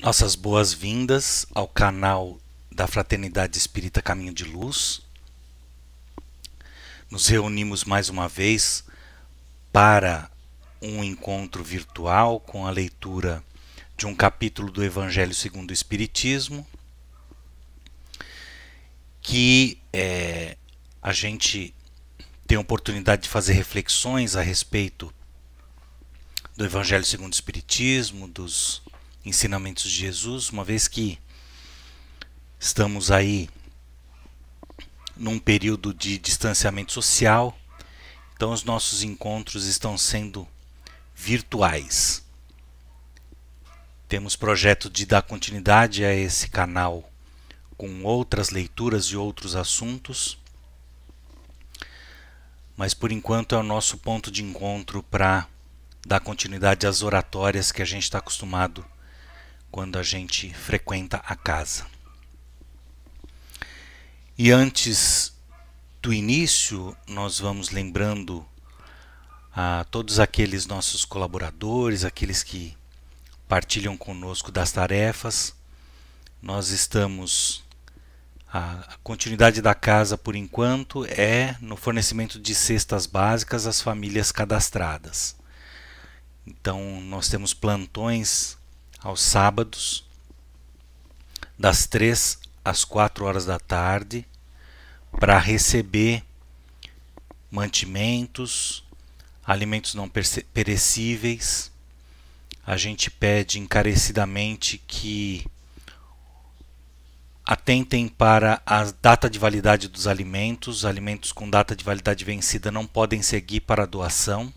Nossas boas-vindas ao canal da Fraternidade Espírita Caminho de Luz. Nos reunimos mais uma vez para um encontro virtual com a leitura de um capítulo do Evangelho segundo o Espiritismo, que a gente tem a oportunidade de fazer reflexões a respeito do Evangelho segundo o Espiritismo, dos ensinamentos de Jesus, uma vez que estamos aí num período de distanciamento social, então os nossos encontros estão sendo virtuais. Temos projeto de dar continuidade a esse canal com outras leituras de outros assuntos, mas por enquanto é o nosso ponto de encontro para dar continuidade às oratórias que a gente está acostumado quando a gente frequenta a casa. E antes do início, nós vamos lembrando a todos aqueles nossos colaboradores, aqueles que partilham conosco das tarefas. Nós estamos... A continuidade da casa, por enquanto, é no fornecimento de cestas básicas às famílias cadastradas. Então, nós temos plantões aos sábados, das 3 às 4 horas da tarde, para receber mantimentos, alimentos não perecíveis. A gente pede encarecidamente que atentem para a data de validade dos alimentos. Alimentos com data de validade vencida não podem seguir para doação.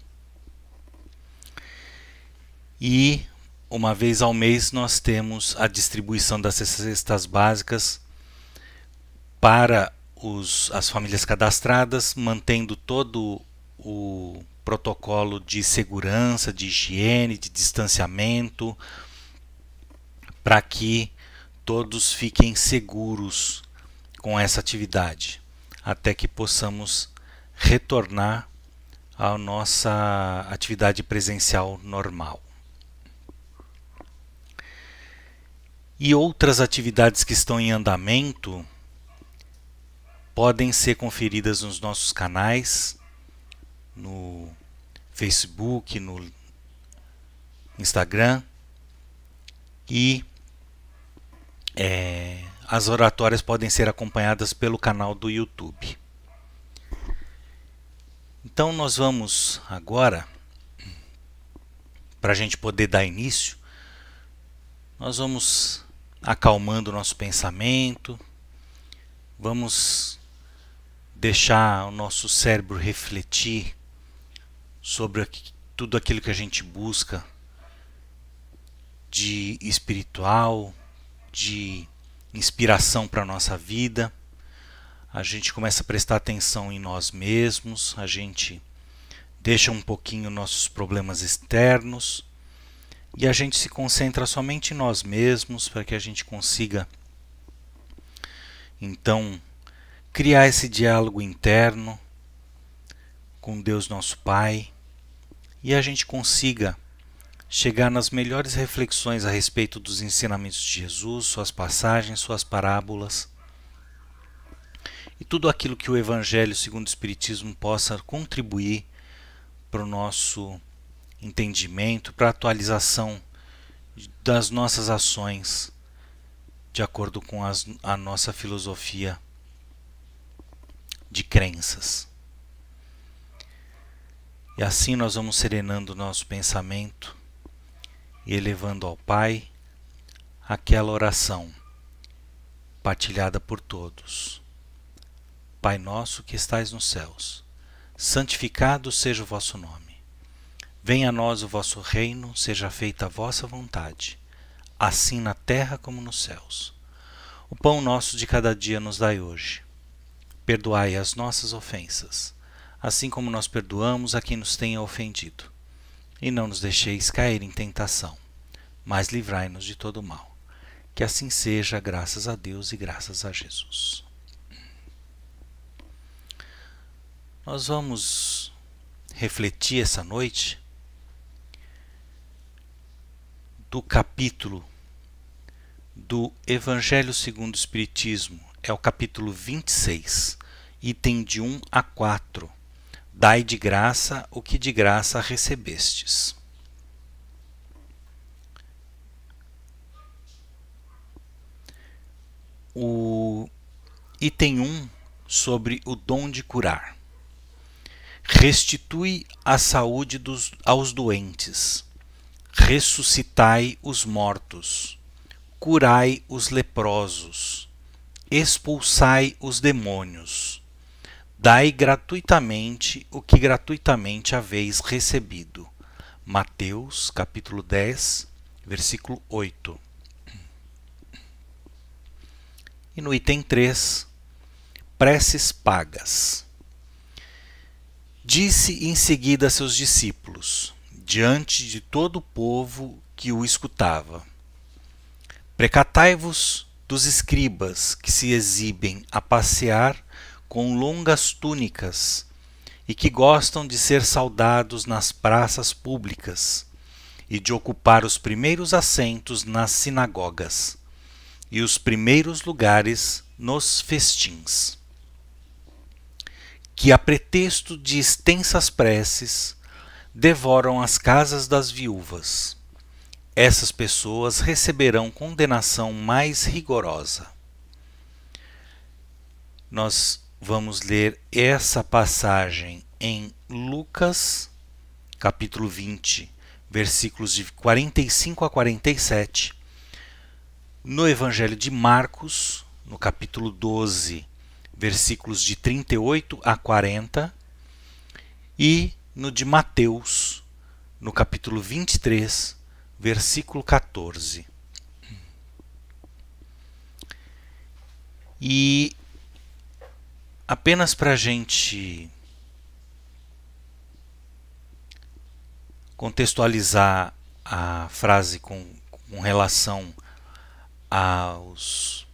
E uma vez ao mês nós temos a distribuição das cestas básicas para as famílias cadastradas, mantendo todo o protocolo de segurança, de higiene, de distanciamento, para que todos fiquem seguros com essa atividade, até que possamos retornar à nossa atividade presencial normal. E outras atividades que estão em andamento podem ser conferidas nos nossos canais, no Facebook, no Instagram, e as oratórias podem ser acompanhadas pelo canal do YouTube. Então nós vamos agora, para a gente poder dar início, nós vamos acalmando o nosso pensamento, vamos deixar o nosso cérebro refletir sobre tudo aquilo que a gente busca de espiritual, de inspiração para a nossa vida. A gente começa a prestar atenção em nós mesmos, a gente deixa um pouquinho nossos problemas externos e a gente se concentra somente em nós mesmos, para que a gente consiga então criar esse diálogo interno com Deus nosso Pai, e a gente consiga chegar nas melhores reflexões a respeito dos ensinamentos de Jesus, suas passagens, suas parábolas, e tudo aquilo que o Evangelho segundo o Espiritismo possa contribuir para o nosso entendimento, para a atualização das nossas ações, de acordo com a nossa filosofia de crenças. E assim nós vamos serenando o nosso pensamento e elevando ao Pai aquela oração partilhada por todos. Pai nosso que estais nos céus, santificado seja o vosso nome. Venha a nós o vosso reino, seja feita a vossa vontade, assim na terra como nos céus. O pão nosso de cada dia nos dai hoje. Perdoai as nossas ofensas, assim como nós perdoamos a quem nos tenha ofendido. E não nos deixeis cair em tentação, mas livrai-nos de todo mal. Que assim seja, graças a Deus e graças a Jesus. Nós vamos refletir essa noite do capítulo do Evangelho segundo o Espiritismo é o capítulo 26, item de 1 a 4. Dai de graça o que de graça recebestes. O item 1 sobre o dom de curar. Restitui a saúde aos doentes, ressuscitai os mortos, curai os leprosos, expulsai os demônios, dai gratuitamente o que gratuitamente haveis recebido. Mateus, capítulo 10, versículo 8. E no item 3, preces pagas. Disse em seguida a seus discípulos, diante de todo o povo que o escutava: Precatai-vos dos escribas que se exibem a passear com longas túnicas e que gostam de ser saudados nas praças públicas e de ocupar os primeiros assentos nas sinagogas e os primeiros lugares nos festins, que a pretexto de extensas preces devoram as casas das viúvas. Essas pessoas receberão condenação mais rigorosa. Nós vamos ler essa passagem em Lucas, capítulo 20, versículos de 45 a 47, no Evangelho de Marcos, no capítulo 12, versículos de 38 a 40, e no de Mateus, no capítulo 23, versículo 14. E apenas para a gente contextualizar a frase com relação aos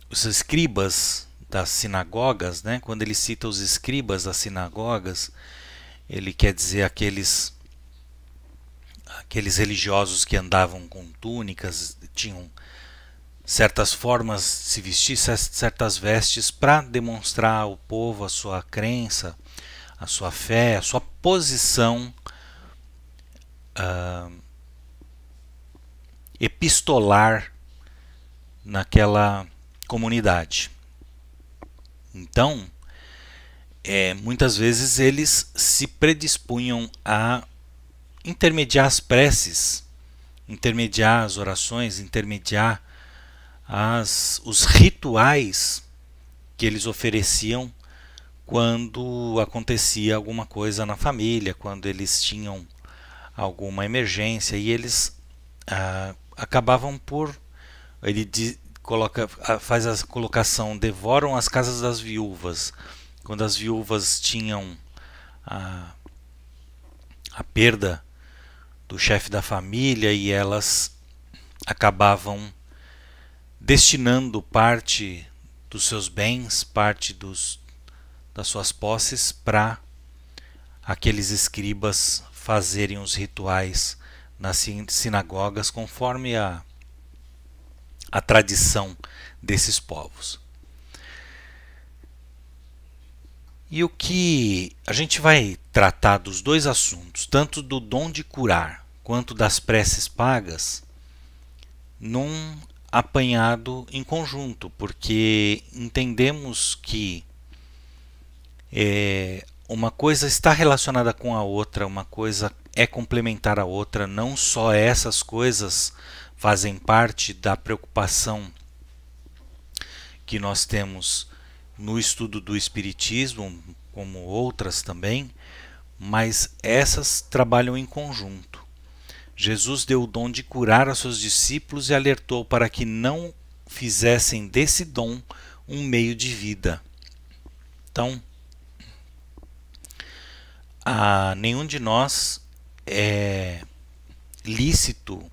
os escribas das sinagogas, né? Quando ele cita os escribas das sinagogas, ele quer dizer aqueles religiosos que andavam com túnicas, tinham certas formas de se vestir, certas vestes para demonstrar ao povo a sua crença, a sua fé, a sua posição epistolar naquela comunidade. Então, muitas vezes eles se predispunham a intermediar as preces, intermediar as orações, intermediar os rituais que eles ofereciam quando acontecia alguma coisa na família, quando eles tinham alguma emergência, e eles acabavam por... Ele faz a colocação: devoram as casas das viúvas. Quando as viúvas tinham a perda do chefe da família, e elas acabavam destinando parte dos seus bens, parte das suas posses, para aqueles escribas fazerem os rituais nas sinagogas conforme a tradição desses povos. E o que a gente vai tratar dos dois assuntos, tanto do dom de curar quanto das preces pagas, num apanhado em conjunto, porque entendemos que uma coisa está relacionada com a outra, uma coisa é complementar a outra, não só essas coisas fazem parte da preocupação que nós temos no estudo do Espiritismo, como outras também, mas essas trabalham em conjunto. Jesus deu o dom de curar aos seus discípulos e alertou para que não fizessem desse dom um meio de vida. Então, a nenhum de nós é lícito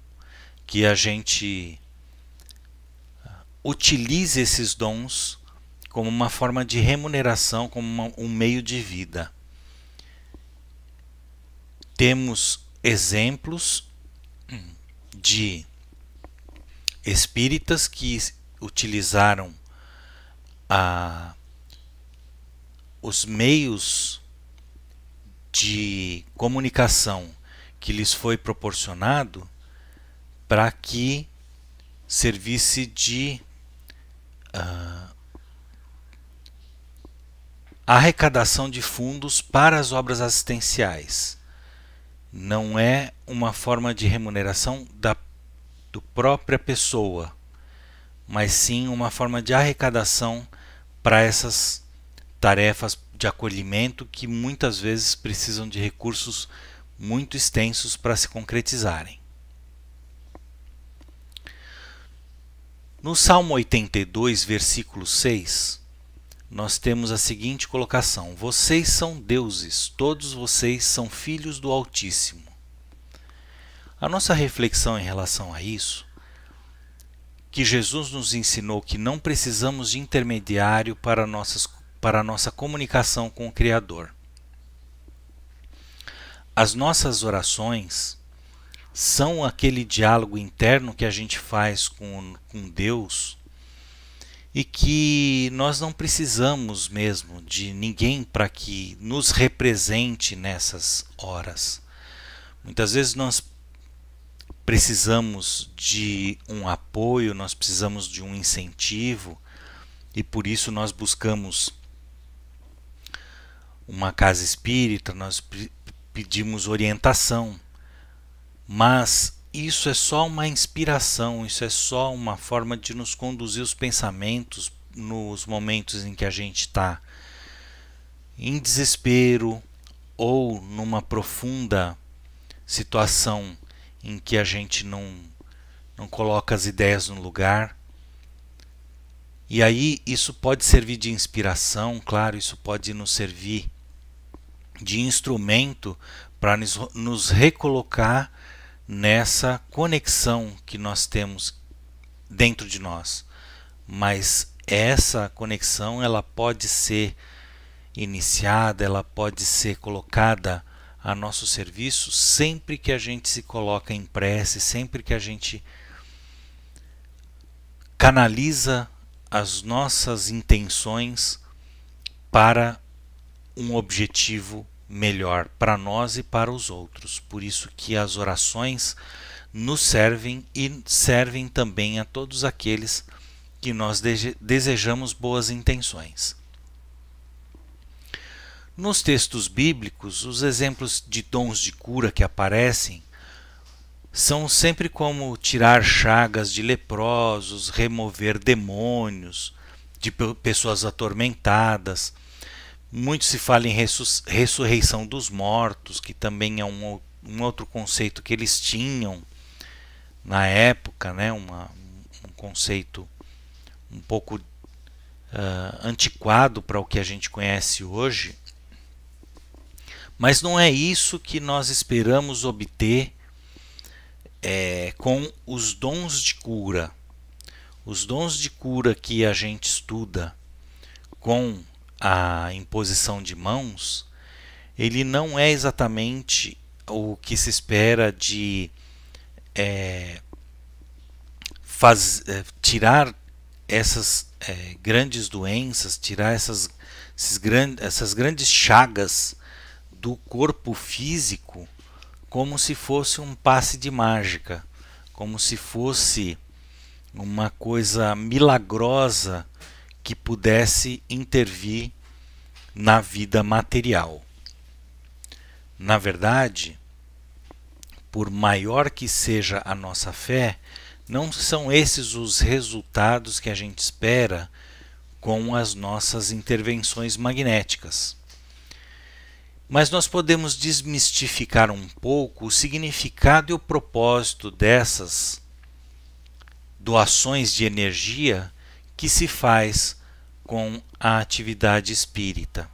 que a gente utilize esses dons como uma forma de remuneração, como um meio de vida. Temos exemplos de espíritas que utilizaram os meios de comunicação que lhes foi proporcionado para que servisse de arrecadação de fundos para as obras assistenciais. Não é uma forma de remuneração do própria pessoa, mas sim uma forma de arrecadação para essas tarefas de acolhimento que muitas vezes precisam de recursos muito extensos para se concretizarem. No Salmo 82, versículo 6, nós temos a seguinte colocação: vocês são deuses, todos vocês são filhos do Altíssimo. A nossa reflexão em relação a isso, que Jesus nos ensinou que não precisamos de intermediário para a nossa comunicação com o Criador. As nossas orações são aquele diálogo interno que a gente faz com Deus, e que nós não precisamos mesmo de ninguém para que nos represente nessas horas. Muitas vezes nós precisamos de um apoio, nós precisamos de um incentivo, e por isso nós buscamos uma casa espírita, nós pedimos orientação, mas isso é só uma inspiração, isso é só uma forma de nos conduzir os pensamentos nos momentos em que a gente está em desespero ou numa profunda situação em que a gente não coloca as ideias no lugar. E aí isso pode servir de inspiração, claro, isso pode nos servir de instrumento para nos recolocar nessa conexão que nós temos dentro de nós. Mas essa conexão ela pode ser iniciada, ela pode ser colocada a nosso serviço sempre que a gente se coloca em prece, sempre que a gente canaliza as nossas intenções para um objetivo melhor para nós e para os outros. Por isso que as orações nos servem e servem também a todos aqueles que nós desejamos boas intenções. Nos textos bíblicos, os exemplos de dons de cura que aparecem são sempre como tirar chagas de leprosos, remover demônios, de pessoas atormentadas. Muito se fala em ressurreição dos mortos, que também é um outro conceito que eles tinham na época, né? Um conceito um pouco antiquado para o que a gente conhece hoje. Mas não é isso que nós esperamos obter com os dons de cura. Os dons de cura que a gente estuda com a imposição de mãos, ele não é exatamente o que se espera de tirar essas grandes doenças, tirar essas grandes chagas do corpo físico como se fosse um passe de mágica, como se fosse uma coisa milagrosa que pudesse intervir na vida material. Na verdade, por maior que seja a nossa fé, não são esses os resultados que a gente espera com as nossas intervenções magnéticas. Mas nós podemos desmistificar um pouco o significado e o propósito dessas doações de energia que se faz com a atividade espírita.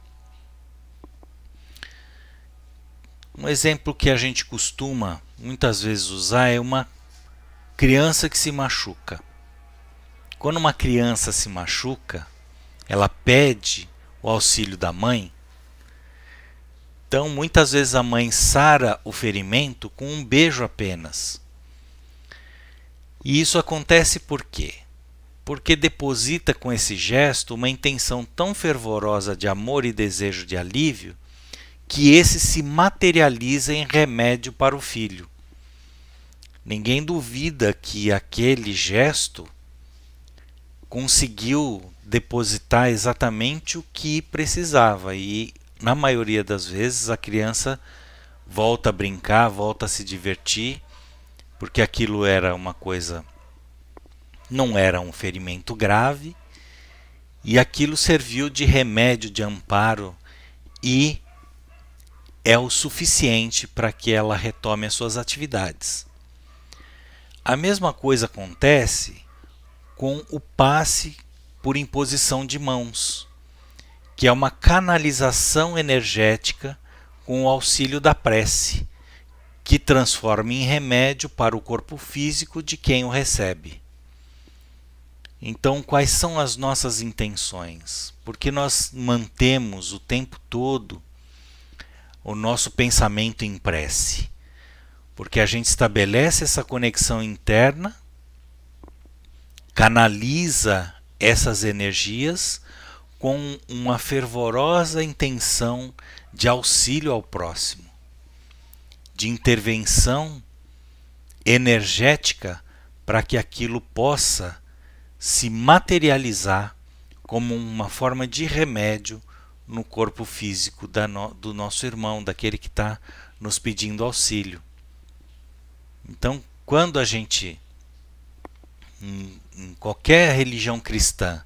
Um exemplo que a gente costuma muitas vezes usar é uma criança que se machuca. Quando uma criança se machuca, ela pede o auxílio da mãe. Então, muitas vezes a mãe sara o ferimento com um beijo apenas. E isso acontece por quê? Porque deposita com esse gesto uma intenção tão fervorosa de amor e desejo de alívio que esse se materializa em remédio para o filho. Ninguém duvida que aquele gesto conseguiu depositar exatamente o que precisava e, na maioria das vezes, a criança volta a brincar, volta a se divertir, porque aquilo era uma coisa, não era um ferimento grave, e aquilo serviu de remédio, de amparo, e é o suficiente para que ela retome as suas atividades. A mesma coisa acontece com o passe por imposição de mãos, que é uma canalização energética com o auxílio da prece, que transforma em remédio para o corpo físico de quem o recebe. Então, quais são as nossas intenções? Porque nós mantemos o tempo todo o nosso pensamento em prece? Porque a gente estabelece essa conexão interna, canaliza essas energias com uma fervorosa intenção de auxílio ao próximo, de intervenção energética para que aquilo possa se materializar como uma forma de remédio no corpo físico do nosso irmão, daquele que está nos pedindo auxílio. Então, quando a gente, em qualquer religião cristã,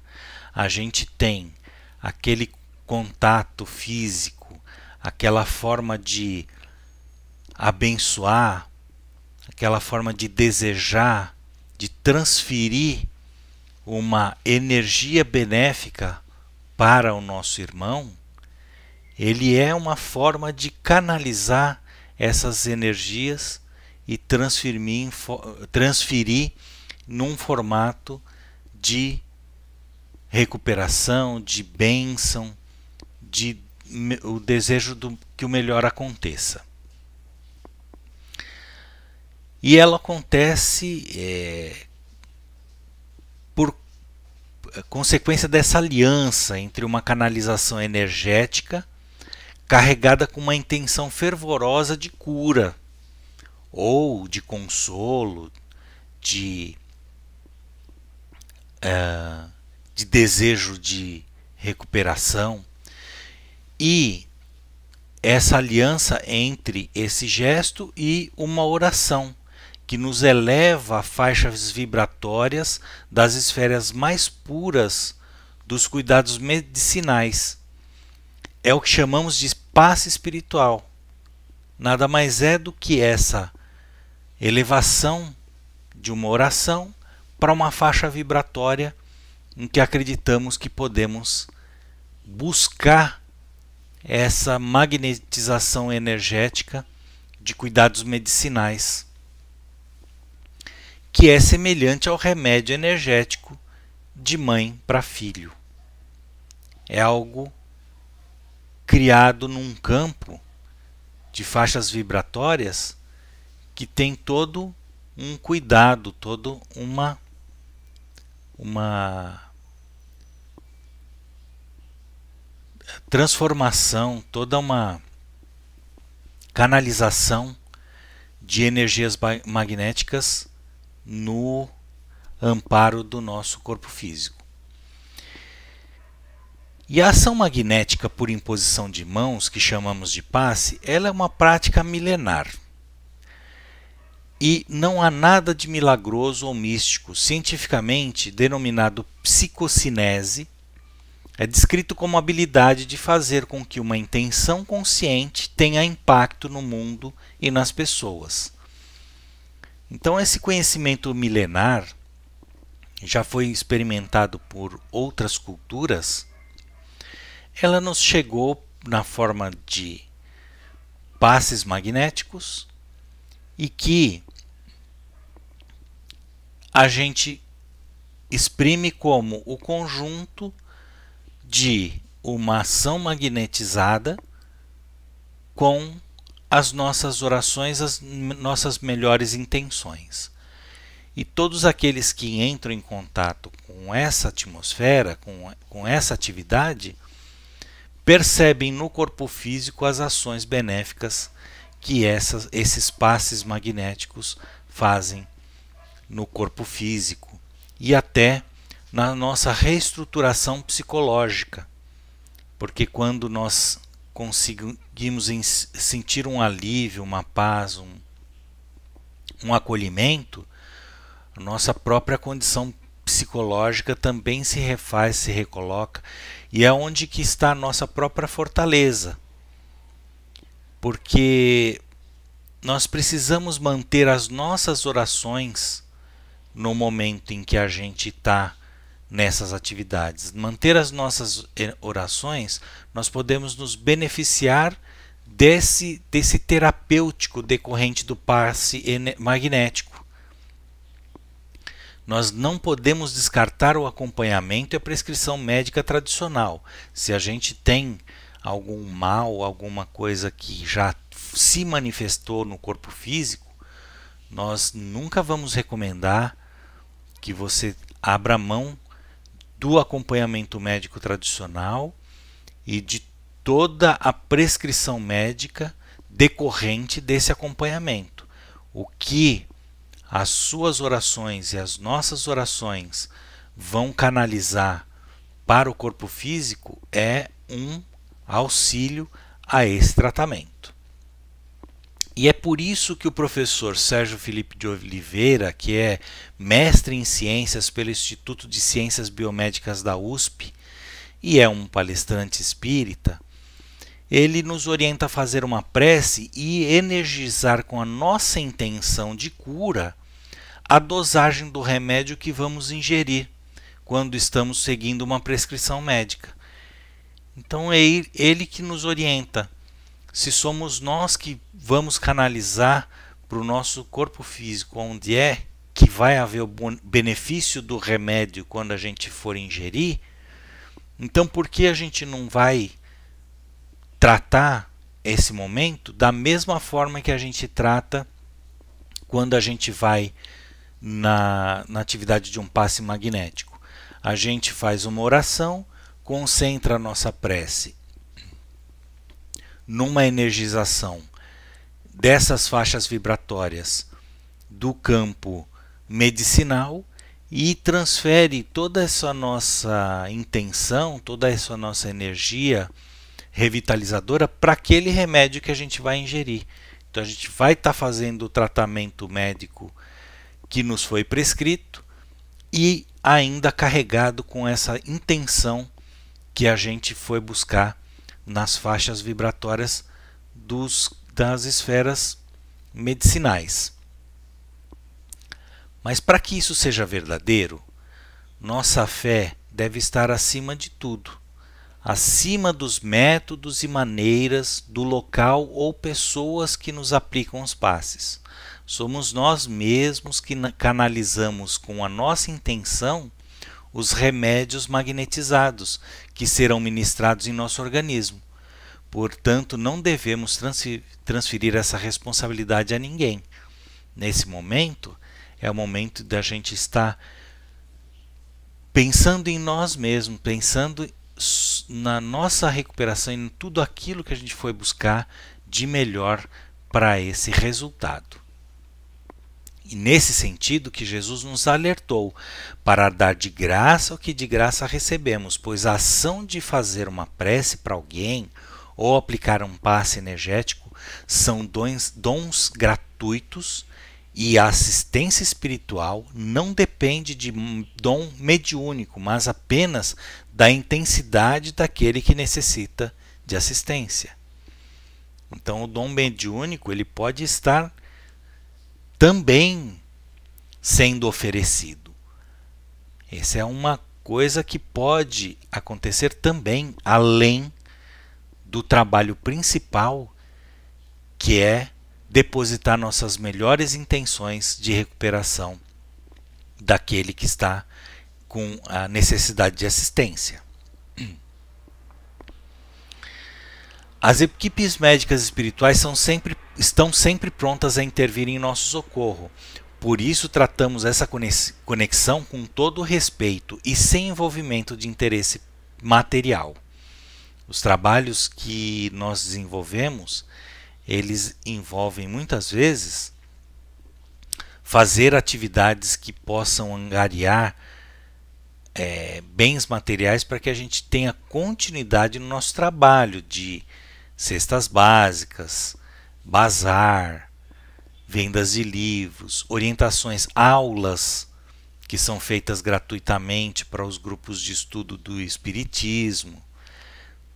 a gente tem aquele contato físico, aquela forma de abençoar, aquela forma de desejar, de transferir uma energia benéfica para o nosso irmão, ele é uma forma de canalizar essas energias e transferir num formato de recuperação, de bênção, de o desejo que o melhor aconteça. E ela acontece por consequência dessa aliança entre uma canalização energética carregada com uma intenção fervorosa de cura, ou de consolo, de desejo de recuperação, e essa aliança entre esse gesto e uma oração que nos eleva a faixas vibratórias das esferas mais puras dos cuidados medicinais. É o que chamamos de passe espiritual. Nada mais é do que essa elevação de uma oração para uma faixa vibratória em que acreditamos que podemos buscar essa magnetização energética de cuidados medicinais, que é semelhante ao remédio energético de mãe para filho. É algo criado num campo de faixas vibratórias que tem todo um cuidado, toda uma transformação, toda uma canalização de energias magnéticas no amparo do nosso corpo físico. E a ação magnética por imposição de mãos, que chamamos de passe, ela é uma prática milenar. E não há nada de milagroso ou místico. Cientificamente denominado psicocinese, é descrito como a habilidade de fazer com que uma intenção consciente tenha impacto no mundo e nas pessoas. Então, esse conhecimento milenar já foi experimentado por outras culturas. Ela nos chegou na forma de passes magnéticos e que a gente exprime como o conjunto de uma ação magnetizada com as nossas orações, as nossas melhores intenções. E todos aqueles que entram em contato com essa atmosfera, com essa atividade, percebem no corpo físico as ações benéficas que esses passes magnéticos fazem no corpo físico e até na nossa reestruturação psicológica, porque quando nós conseguimos sentir um alívio, uma paz, um acolhimento, a nossa própria condição psicológica também se refaz, se recoloca, e é onde que está a nossa própria fortaleza, porque nós precisamos manter as nossas orações no momento em que a gente está nessas atividades. Manter as nossas orações, nós podemos nos beneficiar desse terapêutico decorrente do passe magnético. Nós não podemos descartar o acompanhamento e a prescrição médica tradicional. Se a gente tem algum mal, alguma coisa que já se manifestou no corpo físico, nós nunca vamos recomendar que você abra mão do acompanhamento médico tradicional e de toda a prescrição médica decorrente desse acompanhamento. O que as suas orações e as nossas orações vão canalizar para o corpo físico é um auxílio a esse tratamento. E é por isso que o professor Sérgio Felipe de Oliveira, que é mestre em ciências pelo Instituto de Ciências Biomédicas da USP e é um palestrante espírita, ele nos orienta a fazer uma prece e energizar com a nossa intenção de cura a dosagem do remédio que vamos ingerir quando estamos seguindo uma prescrição médica. Então é ele que nos orienta. Se somos nós que vamos canalizar para o nosso corpo físico onde é que vai haver o benefício do remédio quando a gente for ingerir, então por que a gente não vai tratar esse momento da mesma forma que a gente trata quando a gente vai na atividade de um passe magnético? A gente faz uma oração, concentra a nossa prece numa energização dessas faixas vibratórias do campo medicinal e transfere toda essa nossa intenção, toda essa nossa energia revitalizadora para aquele remédio que a gente vai ingerir. Então a gente vai estar fazendo o tratamento médico que nos foi prescrito e ainda carregado com essa intenção que a gente foi buscar nas faixas vibratórias das esferas medicinais. Mas para que isso seja verdadeiro, nossa fé deve estar acima de tudo, acima dos métodos e maneiras do local ou pessoas que nos aplicam os passes. Somos nós mesmos que canalizamos com a nossa intenção os remédios magnetizados que serão ministrados em nosso organismo. Portanto, não devemos transferir essa responsabilidade a ninguém. Nesse momento, é o momento da gente estar pensando em nós mesmos, pensando na nossa recuperação e em tudo aquilo que a gente foi buscar de melhor para esse resultado. E nesse sentido que Jesus nos alertou para dar de graça o que de graça recebemos, pois a ação de fazer uma prece para alguém ou aplicar um passe energético são dons gratuitos e a assistência espiritual não depende de dom mediúnico, mas apenas da intensidade daquele que necessita de assistência. Então o dom mediúnico ele pode estar também sendo oferecido. Essa é uma coisa que pode acontecer também além do trabalho principal, que é depositar nossas melhores intenções de recuperação daquele que está com a necessidade de assistência. As equipes médicas espirituais estão sempre prontas a intervir em nosso socorro, Por isso tratamos essa conexão com todo respeito e sem envolvimento de interesse material. Os trabalhos que nós desenvolvemos, eles envolvem muitas vezes fazer atividades que possam angariar bens materiais para que a gente tenha continuidade no nosso trabalho de cestas básicas, bazar, vendas de livros, orientações, aulas que são feitas gratuitamente para os grupos de estudo do Espiritismo.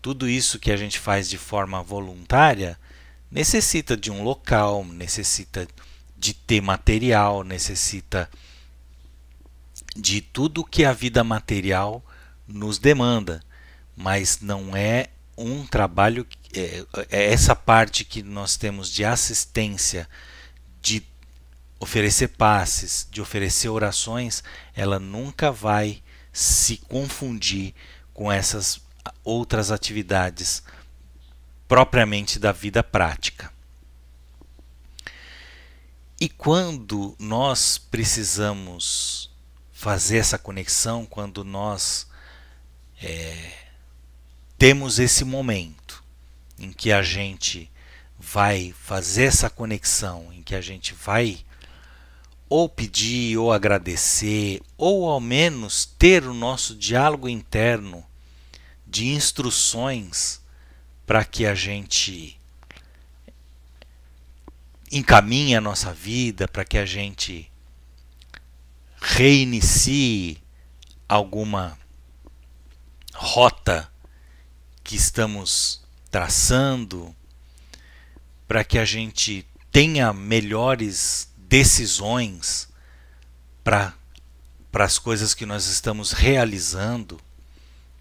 Tudo isso que a gente faz de forma voluntária necessita de um local, necessita de ter material, necessita de tudo que a vida material nos demanda, mas não é um trabalho, essa parte que nós temos de assistência, de oferecer passes, de oferecer orações, ela nunca vai se confundir com essas outras atividades propriamente da vida prática. E quando nós precisamos fazer essa conexão, quando nós temos esse momento em que a gente vai fazer essa conexão, em que a gente vai ou pedir, ou agradecer, ou ao menos ter o nosso diálogo interno de instruções para que a gente encaminhe a nossa vida, para que a gente reinicie alguma rota que estamos traçando, para que a gente tenha melhores decisões para as coisas que nós estamos realizando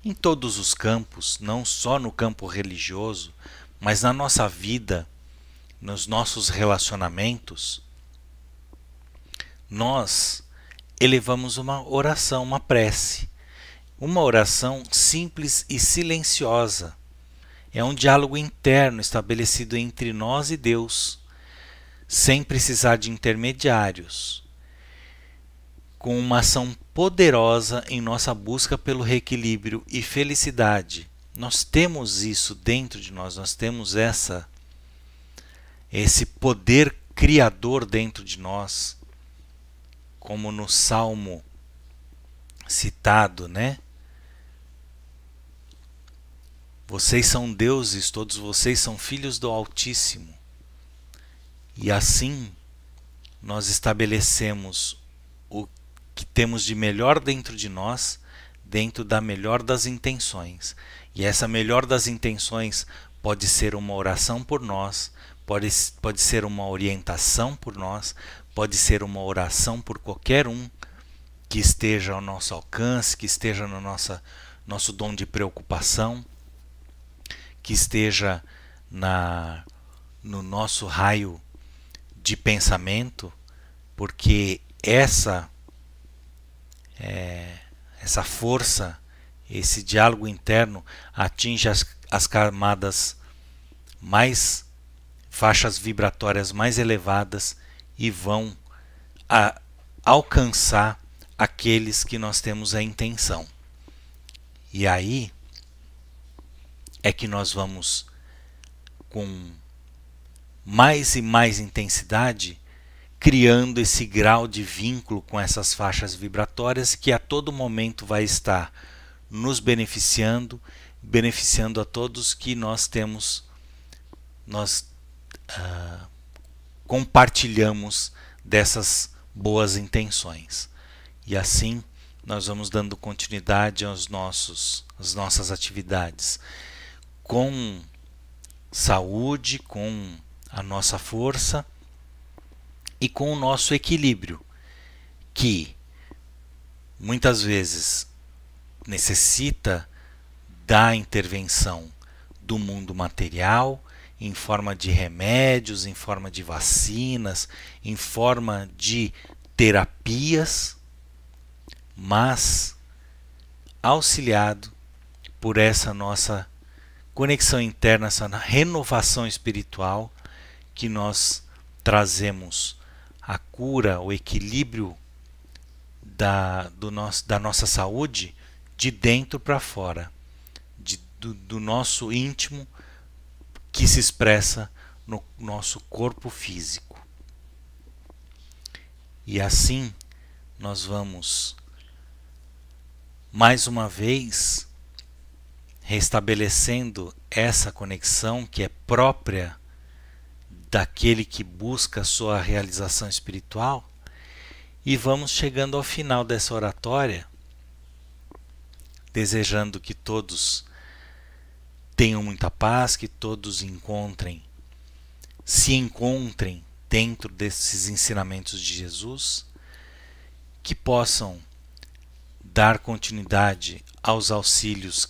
em todos os campos, não só no campo religioso, mas na nossa vida, nos nossos relacionamentos. Nós elevamos uma oração, uma prece, uma oração simples e silenciosa. É um diálogo interno estabelecido entre nós e Deus, sem precisar de intermediários, com uma ação poderosa em nossa busca pelo reequilíbrio e felicidade. Nós temos isso dentro de nós, nós temos esse poder criador dentro de nós, como no Salmo citado, né? Vocês são deuses, todos vocês são filhos do Altíssimo. E assim nós estabelecemos o que temos de melhor dentro de nós, dentro da melhor das intenções. E essa melhor das intenções pode ser uma oração por nós, pode ser uma orientação por nós, pode ser uma oração por qualquer um que esteja ao nosso alcance, que esteja no nosso dom de preocupação, que esteja no nosso raio de pensamento, porque essa força, esse diálogo interno atinge as camadas mais, faixas vibratórias mais elevadas e vão alcançar aqueles que nós temos a intenção. E aí é que nós vamos, com mais e mais intensidade, criando esse grau de vínculo com essas faixas vibratórias que a todo momento vai estar nos beneficiando, beneficiando a todos que nós compartilhamos dessas boas intenções. E assim nós vamos dando continuidade às nossas atividades com saúde, com a nossa força e com o nosso equilíbrio, que muitas vezes necessita da intervenção do mundo material, em forma de remédios, em forma de vacinas, em forma de terapias, mas auxiliado por essa nossa conexão interna, essa renovação espiritual que nós trazemos a cura, o equilíbrio da nossa saúde de dentro para fora, do nosso íntimo que se expressa no nosso corpo físico. E assim nós vamos mais uma vez restabelecendo essa conexão que é própria daquele que busca a sua realização espiritual, e vamos chegando ao final dessa oratória, desejando que todos tenham muita paz, que todos se encontrem dentro desses ensinamentos de Jesus, que possam dar continuidade aos auxílios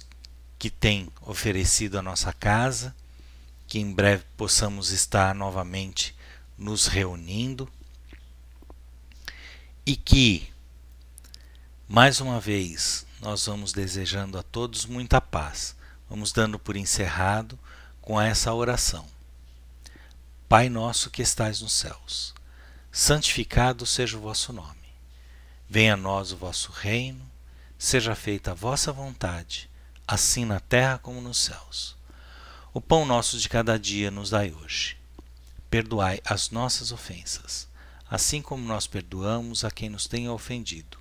que tem oferecido a nossa casa, que em breve possamos estar novamente nos reunindo e que, mais uma vez, nós vamos desejando a todos muita paz. Vamos dando por encerrado com essa oração. Pai nosso que estais nos céus, santificado seja o vosso nome. Venha a nós o vosso reino, seja feita a vossa vontade, assim na terra como nos céus. O pão nosso de cada dia nos dai hoje. Perdoai as nossas ofensas, assim como nós perdoamos a quem nos tenha ofendido.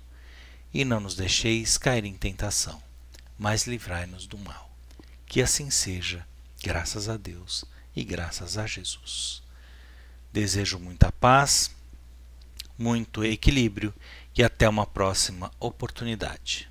E não nos deixeis cair em tentação, mas livrai-nos do mal. Que assim seja, graças a Deus e graças a Jesus. Desejo muita paz, muito equilíbrio e até uma próxima oportunidade.